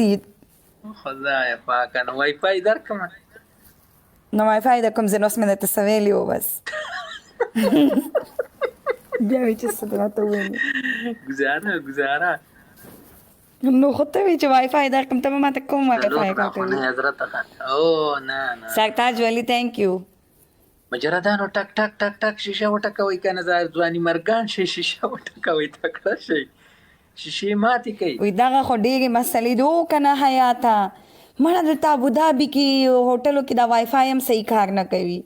دي. خدای پاکه نو وای فای درکم. نو وای فای د کوم ځای نو اسمه درته څه ویلي وو بس بیا وایي چې څه راته وویلې. گزاره نو خو ته وایي چې وای فای درکړم ته به ماته کوم وای څلور فای ناخونه راکوي. حضرت خان او نه سرتاج ولی تhank you. مجردانو ټک ټک ټک ټک شیشه وټکوي کنه ځواني مرګان شیشه وټکوي تکړه شي شیشه ماتې کوي. وی دغه خو ډېرې مسلې دي او که نه حیاته مړه دلته ابودابي کې هوټلو کې دا وای فای هم صحیح کار نه کوي.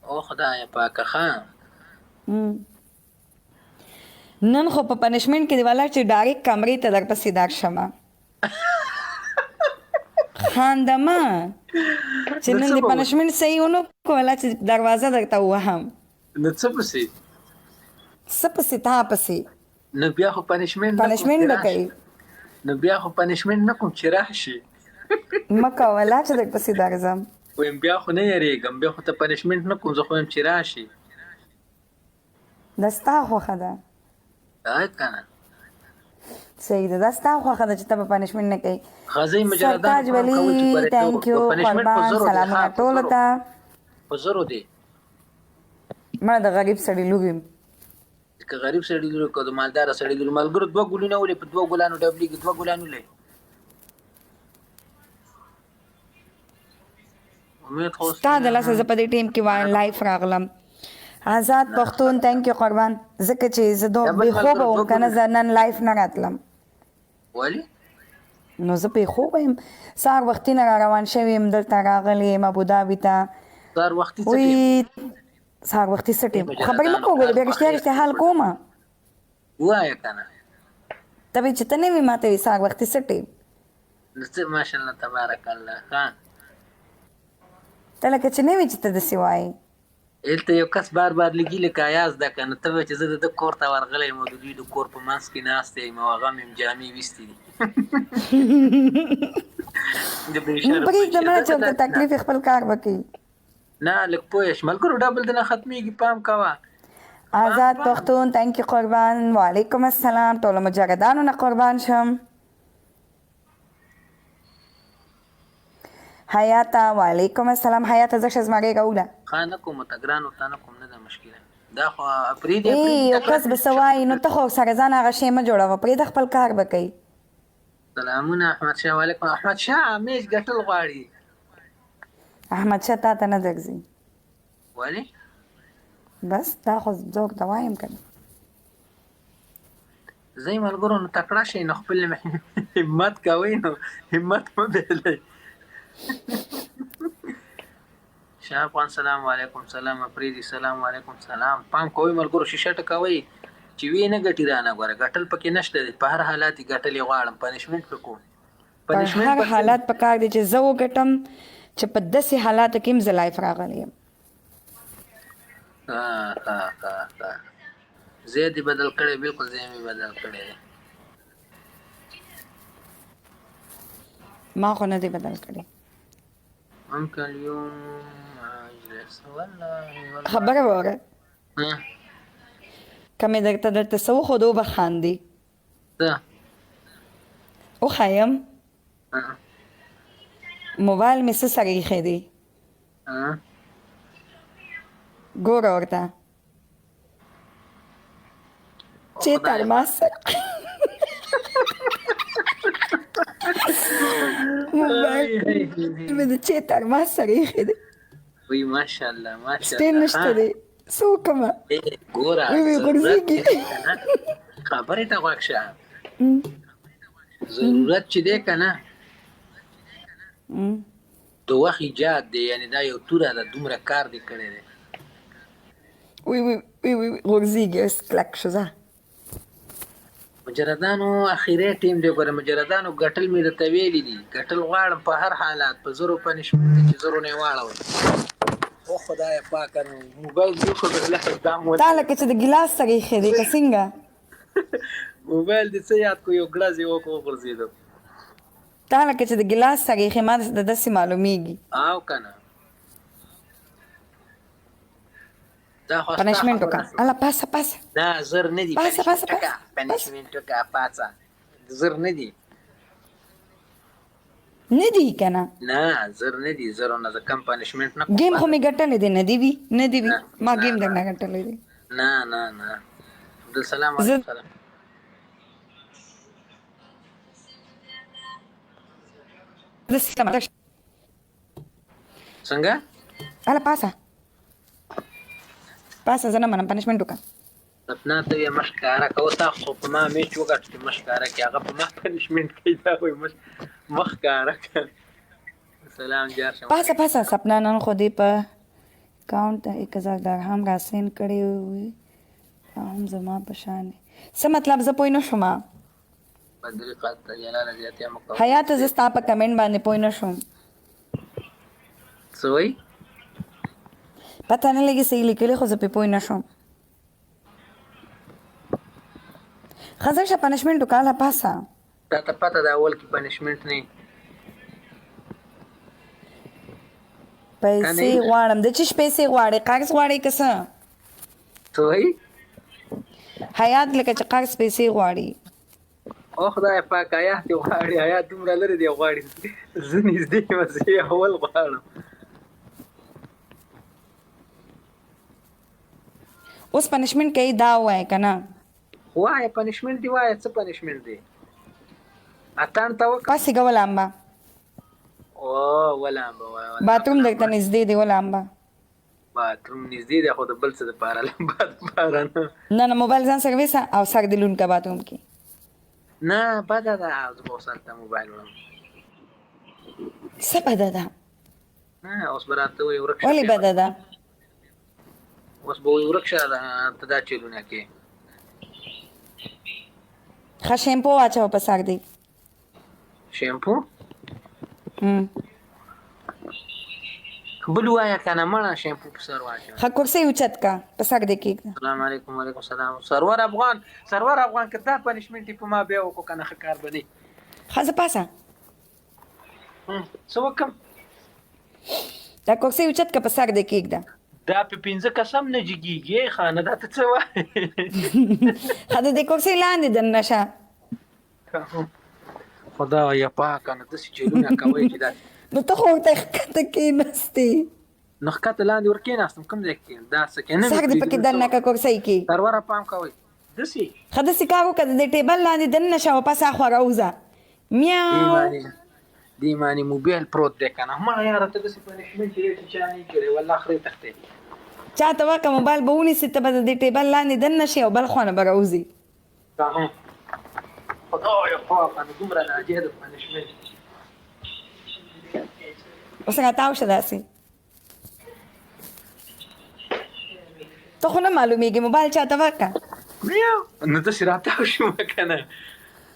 او خدای پاکه خان نن خو په پنشمنټ کې دی والا چې ډایرکټ کمرې ته درپسې در شمه خاندمه چې نن د پنشمنټ صحیح ونه کوله چې دروازه درته ووهم نو څه پسې څه پسې تا پسې نو بیا خو پنشمنټ به کوي. نو بیا خو پنشمنټ نه کوم چې راشي مه کوله چې درپسې درځم. وایم بیا خو نه یریږم بیا خو ته پنشمنټ نه کوم زه خو وایم چې راشي. دا ستا خوښه ده کنه صحیح ده دا ستا خوښه ده چې ته به پنشمنټ نه کوي. غازی مجردان سرتاج ولی تhank you قربان سلامونه ټولو ته. په زرو دی مړه د غریب سړي لور یم که غریب سړي لري که د مالدار سړي لري ملګرو دوه ګلونه ولې په دوه ګلانو ډبلیږي دوه ګلانو لري امید خو ستا د لاسه زه په دې ټیم کې لایف راغلم. آزاد پښتون تhank you قربان ځکه چې زه بې خوبه وم که نه زه نن لایف نه راتلم ولې نو زه بې خوبه یم سهار وختي نه را روان شوی یم دلته راغلی یم ابودابي ته. سهار وختي څه وی سهار وختي څه ټیم خبرې مه کوه ګوره بیا رښتیا رښتیا حال کومه ووایه که نه ته وایي چې ته نه وي ما ته وایي سهار وختي څه ټیم نو څه ماشاءالله تبارک الله ها ته لکه چې نه وي چې ته داسې وایې. هلته یو کس بار بار لګي لکه آیاز ده که نه ته به چې زه د ده کور ته ورغلی یم او د دوی د کور په منځ کې ناستی یم او هغه مې جامې ویستې دي پرېږده مړه چې ورته تکلیف خپل کار وکړي. نه لږ پوه شي ملګرو ډبل دې نه ختمېږي پام کوه. آزاد پښتون تhank you قربان وعلیکم السلام ټولو مجردانو نه قربان شم. حیاته وعلیکم السلام حیاته زه ښه زمری راوله ښه نه کوم ته ګرانو تا نه کوم نه ده مشکله دا خو افرید یو کس به څه وایي نو ته خو سره ځان هغه شی مه جوړوه پرېږده خپل کار به کوي. سلامونه احمدشاه وعلیکم احمدشاه میچ ګټل غواړي احمدشاه تا ته نه درځي ولې بس دا خو زه ورته وایم که نه زه یې ملګرو نو تکړه شئ نو خپل همت کوئ نو همت مه بېلئ شاه افغان سلام علیکم سلام افریدي سلام علیکم سلام پام کوئ ملګرو شیشه ټکوئ چې وی نه ګټي رانه ګوره ګټل پکې نشته دی په هر حالات یې ګټلې غواړم پنشمنټ پې کوم پر هر حالات په کار دی چې زه وګټم چې په داسې حالاتو کې هم زه لایف راغلی یم. زه دې بدل کړی بلکل زه مې بدل کړی دی ما خو نه دی بدل کړی. ممکن اليوم اجلس والله خبره واوره که مې درته دلته څه وښودو به خاندې څه وښایم موبایل مې څه سره ایښی دی ګوره ورته چې تر ما سره موبایل مې د چې تر ما سره ایښی دی وی ماشاءالله ماشاءالله سټین نشته دی څه وکړمه ګوره وی غورځېږي خبرې ته غوږ شه ضرورت چې دی که نه د وخت ایجاد دی یعنې دا یو توره ده دومره کار دی کړی دی وی غورځېږي اوس کلک شو ځه مجردانو اخیری ټیم دی ګوره مجردانو ګټل مې درته ویلي دي ګټل غواړم په هر حالات په زرو پنشمنټ چې زرو نه یې واړوئ او خدای پاکه نو موبایل دې خو تا لکه چې د ګیلاس سره ایښی دی که څنګه موبایل دې څه یاد کو یو ګلاس یې وغورځېدو تا لکه چې د ګیلاس سره ایښی ما د داسې معلومیږي او که نه پنشمنټ وکړه الله پاسه پاسه دا زر نه دي پاسه پنشمنټ وکړه پاسه زر نه دي نه دي کنه نه زر نه دي زرونه زه کم پنشمنټ نه کوم گیم خو می ګټلې دي نه دی وی نه دی وی نه، ما نه، گیم نه. درنه ګټلې دي نه نه نه عبدالسلام زه علیکم سلام د سیستم څنګه اله پاسه زه نه منم پنشمنټ وکړه سپنا ته یې مشکاره کوه تا خو په ما میچ وګټ چې مشکاره کې هغه په ما پنشمنټ کوي دا وایي مخکاره که سلام جار شم پاسه سپنا نن خو دې په اکاونټ 1000 درهم را سین کړی وي هم زما په شان څه مطلب زه پوه نه شوم بدري قد جلاله زیاتیا مکو حیات زه ستا په کمنټ باندې پوه نه شوم څه وایي پته نه لګي صحیح لیکلی خو زه پې پوه نه شوم ښه شه پنشمنټ وکړه پاسه تا ته پته ده اول کې پنشمنټ نه پیسې غواړم د چیش پیسې غواړې قرض غواړې که څه څه وایي حیات لکه چې قرض پیسې غواړي او خدای پاک حیات یې غواړي حیات دومره لرې دی غواړي زه نږدې یم زه یې اول غواړم اوس پنشمنټ کوي دا ووایه که نه وایه پنشمنټ دی وایه څه پنشمنټ دی اتان ته وکړه پاسېږه ولامبه او ولامبه وایه باتروم درته نږدې دی ولامبه باتروم نږدې دی خو د بل څه دپاره لمبا دپاره نه نه موبایل ځان سره ویسه او سر دې لون که باتروم کې نه بده ده زه به اوس هلته موبایل وړم څه بده ده نه اوس به راته وایي ورک شه ولې بده ده اوس به وایي ورک شه ته دا چلونه کې ښه شیمپو واچوه په سر دې شیمپو بل وایه که نه مړه شیمپو په سر واچوه ښه کرسۍ اوچت که په سر دې کېږده السلام علیکم وعلیکم السلام سرور افغان که دا پنشمنټ په ما بیا وکړو که نه ښه کار به نه ښه زه پاسه څه وکړم دا کرسۍ اوچت که په سر دې کېږده دا په 15 قسم نه جګېږي خانه دا ته څه وایې ښه د دې کرسۍ لاندې دننه شه خدایه پاکه نو داسې چلونه کوئ چې دا نو ته خو ورته ښکته کېناستې نو ښکته لاندې ور کېناستم کوم ځای کې دا څه کې نه سر دې پکې دننه که کرسۍ کې سروره پام کوئ داسې ښه داسې کار وکړه د دې ټیبل لاندې دننه شه او پس اخوا راوځه میاو دې معنی موبایل پروت دی که نه ما یاره ته داسې پنشمنټ یې چې چا نه کړی والله خرې تښتې چاته وکړه موبایل به ونیسي ته به د دې ټیبل لاندې دننه شي او بل خوا نه به راوځي خدایه پاکه نو دومره ناجیده پنشمنټ اوس راتاو شه داسې ته خو نه معلومیږي موبایل چاته ورکړه نو داسې راتاو شوم که نه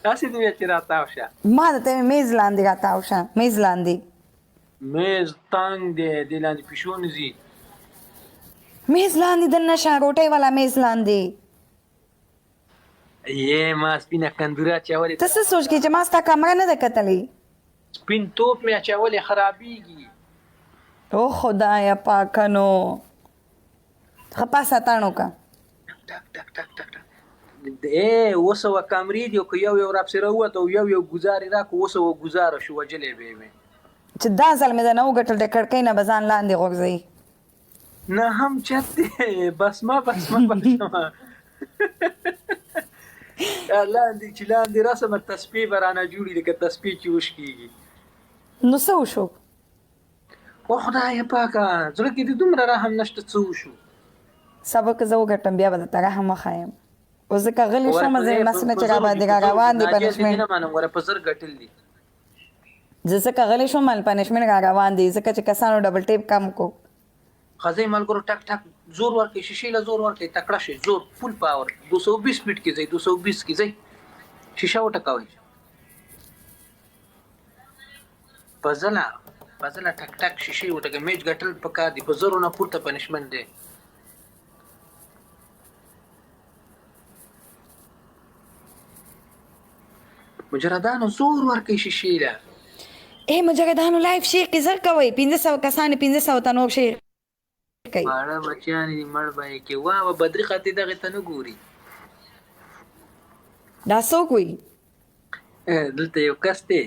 داسې دې ویل چې راتاو شه ما درته ویل میز لاندې راتاو شه میز لاندې میز تنګ دی دې لاندې پیشو نه ځي میز لاندې دننه شه روټۍ والا میز لاندې یې ما سپینه کندوره اچولې ته څه سوچ کې چې ما ستا کمره نه ده کتلې سپین توپ مې اچولې خرابېږي او خدایه پاکه نو ښه پاسه تاڼ وکړه ټک ټک ټک ټک ټک اوس سوه کامرې دي که یو راپسې راووت او یو ګزار یې راکړو اوس سوه ګزاره شو وجلې به یې چې دا ځل مې ده نه وګټل د کړکۍ نه به ځان لاندې غورځوي نه هم چت دی بسمه لاندې چې لاندې رسمه تسبیح به رانه جوړي لکه تسبیح چې وشکېږي نو څه وشو او خدایه پاکه زړه کې دې دومره رحم نشته څه وشو سبا که زه وګټم بیا به درته رحم وښایم اوس ځکه غلې شومه زه مس نه چې راباندې را روان دي پنشمنټ نه منم وره په زر ګټل دي زه ځکه غلې شوم پنشمنټ را روان دي ځکه چې کسانو ډبل ټیپ کم کو خزې ملګرو ټک ټک زور ورکړي شیشې له زور ورکړي تکړه شي زور فل پاور 220 فیټ کې ځي 220 کې ځي شیشه وټکوي پزله ټک ټک شیشې وټکوي میچ ګټل پکار دي په زرو نه پورته پنشمنټ دی مجردانو زور ورکړي شیشې له مجردانو لایف شیر کې زر کوئ 1500 کسانې 1500 ته نور شیر کوي ماړه بچیان دي مړ به یې کې واه بدري خطې دغې ته نه ګوري دا څوک وي دلته یو کس دی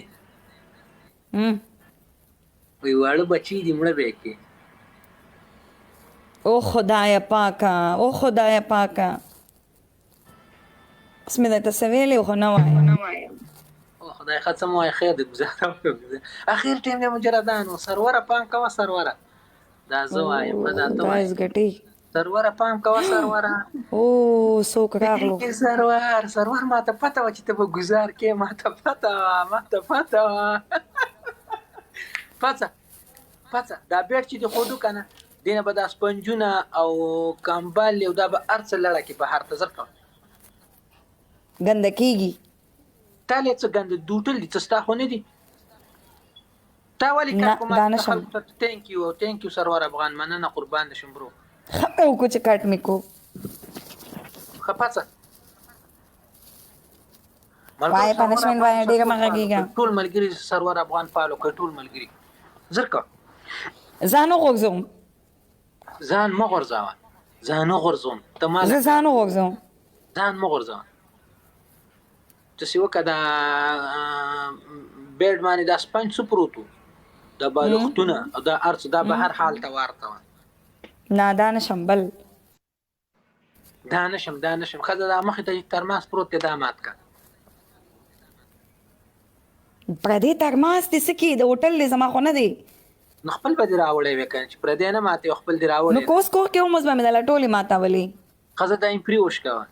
وی واړه بچي دي مړه به کې. او خدای پاکه، او خدای پاکه، اوس مې درته څه ویلي خو نه وایم. او خدای ختم وای خیر دې گزاره. اخر ټیم دې مجردانو سروره پام کوه سروره. دا زه وایم دا ته دا وای. ګټي. سروره پام کوه سروره. او څوک راغلو؟ سرور ماته پته و چې ته به گزار کې، ماته پته وه. پڅه دا بیټ چې د خودو کنه دینه به دا سپنجونه او کمبل یو دا به ارڅ لړه کې بهر ته زرکه ګنده کیږي. تاله څه ګند دوټل دي څه خو نه دي. تا ولي دا نشم. ثانک یو سرور افغان مننه قربان شم برو. خپه وکړو چې کټ مې کو. خپڅه وای پنشمنت وای ډیره مګیږي. ټول ملګری سرور افغان فالو کوي ټول ملګری زرکه. ځان وغورځوم. ځان مغورځاوه. ځان وغورځوم ته مال. زه ځان وغورځوم. ځان مغورځاوه. چې وکړه دا بیډ باندې دا سپنج سپروتو دا بالښتونه او دا ارڅ دا به هر حال ته ورته و. نه دا نشم بل. دا نشم خزه دا مخې ته ترماس پروت دی دا مات کا. پردې ترماس دې څه کې د هوټل دې زما خو نه دی. نو خپل به دې راوړی وې که چې پردې نه ماتې خپل دې راوړی. نو کوس کور کې هم اوس به مې دله ټولې ماتولې. ښځه دا امپریوش کوه.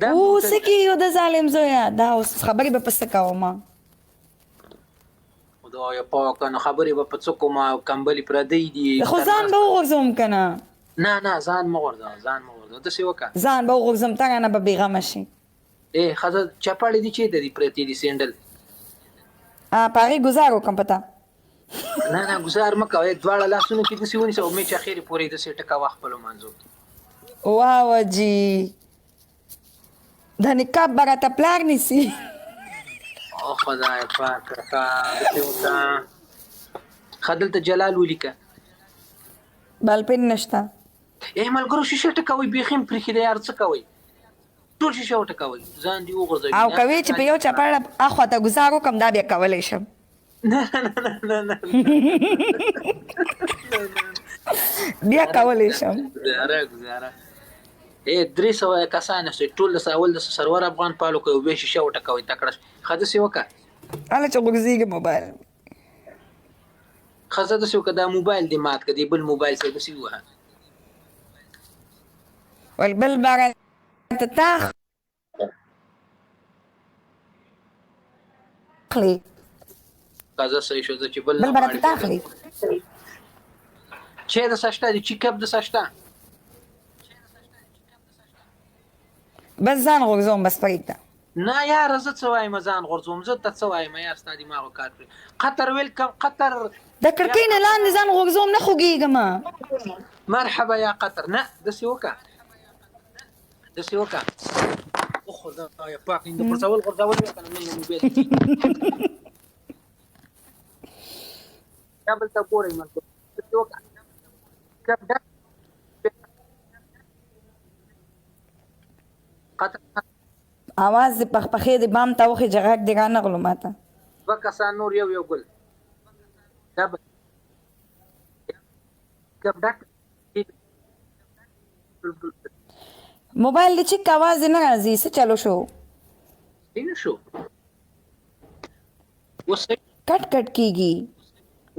او څه کې یو د ظالم زویه دا اوس خبرې به په څه کومه. خدایه پاکه نو خبرې به په څه کومه کمبلې پردی دي. خو ځان به وغورځوم که نه. نه ځان مه غورځوه داسې وکړه. ځان به وغورځم ته رانه به بېغمه شي. ښځه چپاړې دي چېرته دي پرتې دي سینډل. په هغې ګزار وکړم په تا. نه گزار مه کوه دواړه لاسونو کې داسې ونیسه او مې چې اخرې پورې داسې ټکوه خپلو منځو کې. واه جي د نقاب به راته پلار نیسي. او خدای پاکه داسې وکړه. ښه دلته جلال ولیکه. بلپین نشته. ملګرو شیشه ټکوئ بیخي م پرېښي دی یار څه کوئ. ټول شیشه وټکوئ ځان دې وغورځوي. او کوي چې په یو چپاړه اخوا ته ګزار وکړم دا بیا کولی شم. نه بیا کولی شم. گزاره 300 کسان شئ ټول د اول د سرور افغان پالو کوي او بیا شیشه وټکوئ تکړه ښه داسې وکړه. هله چې غورځېږي موبایل. ښځه داسې وکړه دا موبایل دې مات کړه دې بل موبایل سره داسې ووهه. والبل به راته تاخلي. ښځه صحیح شو چې بل به راته تاخلي. چې د سشته دي چې کپ د سشته. بس ځان غورځوم بس پرېږده. نه یار زه څه وایم ځان غورځوم زه ته څه وایم یار ستا دماغو کار کړي. قطر ویلکم قطر. د کړکۍ نه لاندې ځان غورځوم نه خوږېږم. مرحبا یا قطر. نه داسې وکړه او خدای پاک د غورځول وکړه نه موبایل یا بل ته ګورئ ملګرو داسې وکړه. اواز دې پخپخې دې بام ته وخې چې غږ دې رانغلو ما ته. 2 کسان نور یو ګل موبایل دې چیک اواز نه راځي څه چلو شو. نه شو اوس کټ کېږي.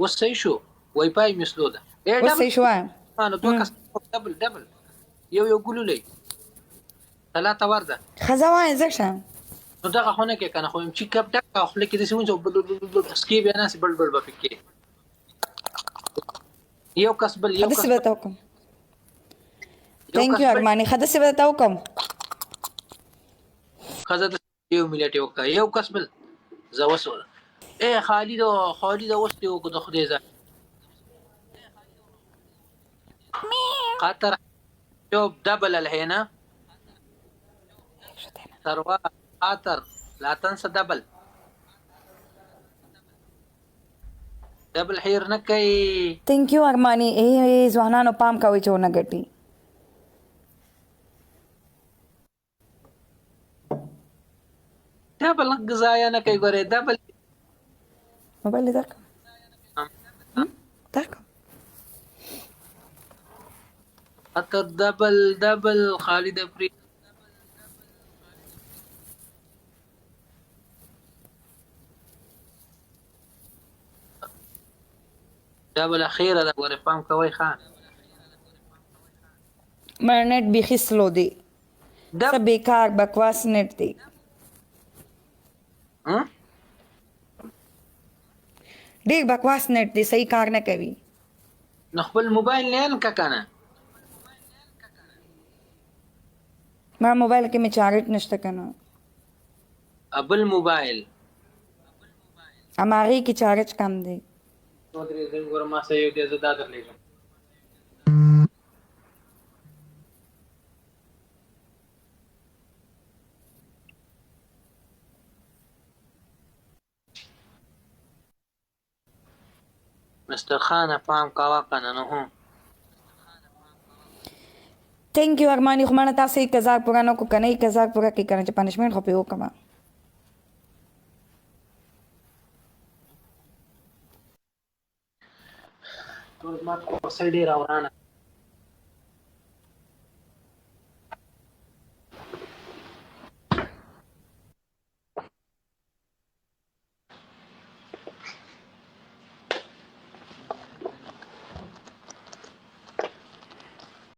اوس صحیح شو وای فای مسلو ده. اوس صحیح شو. نو 2 کسان ډبل یو ګلولې ثلاثه ورده. ښځه وایي زه شه. نو دغه خو نه کې که نه خو یم چې کپ ډک او خوله کې داسې ونیسه سکې بیا ناسې بل به پکې یو کس بل یو داسې به درته وکړم. تھینک یو ارماني ښه داسې به درته وکړم. ښځه داسې یو ملیټ یې وکړه یو کس بل زه وسوله. خالد اوس دې وکړو د خدای ځای قطر شوف دبل الهنا ثروه قطر لا تنسى دبل حیر نه کوي. تھینک یو ارماني. ځوانانو پام کوئ چې ونه ګټي. دبل ضایع نه کوي ګورې دبل موبایل دې درکړم درکړم اته دبل خالد افريد دبل اخیره دا ګوره پام کوي خان مړ نت بیخي سلو دی څه بیکار بکواس نت دی ډېر بکواس نت دی صحیح کار نه کوي نو خپل موبایل نه ان کنه ما موبایل کې مې چارج نشته کنه ابل موبایل اماغي کې چارج کم دی نو درې زین ګوره ما سه یو دې زدا درلېږم مستر خان پام کاوه کنه نو هم thank you Armani खो माने तव्हां 1000 पूरा न को कने 1000 पूरा की करण पनिशमेंट खपे हो कमा तो मां को साइड रा वराना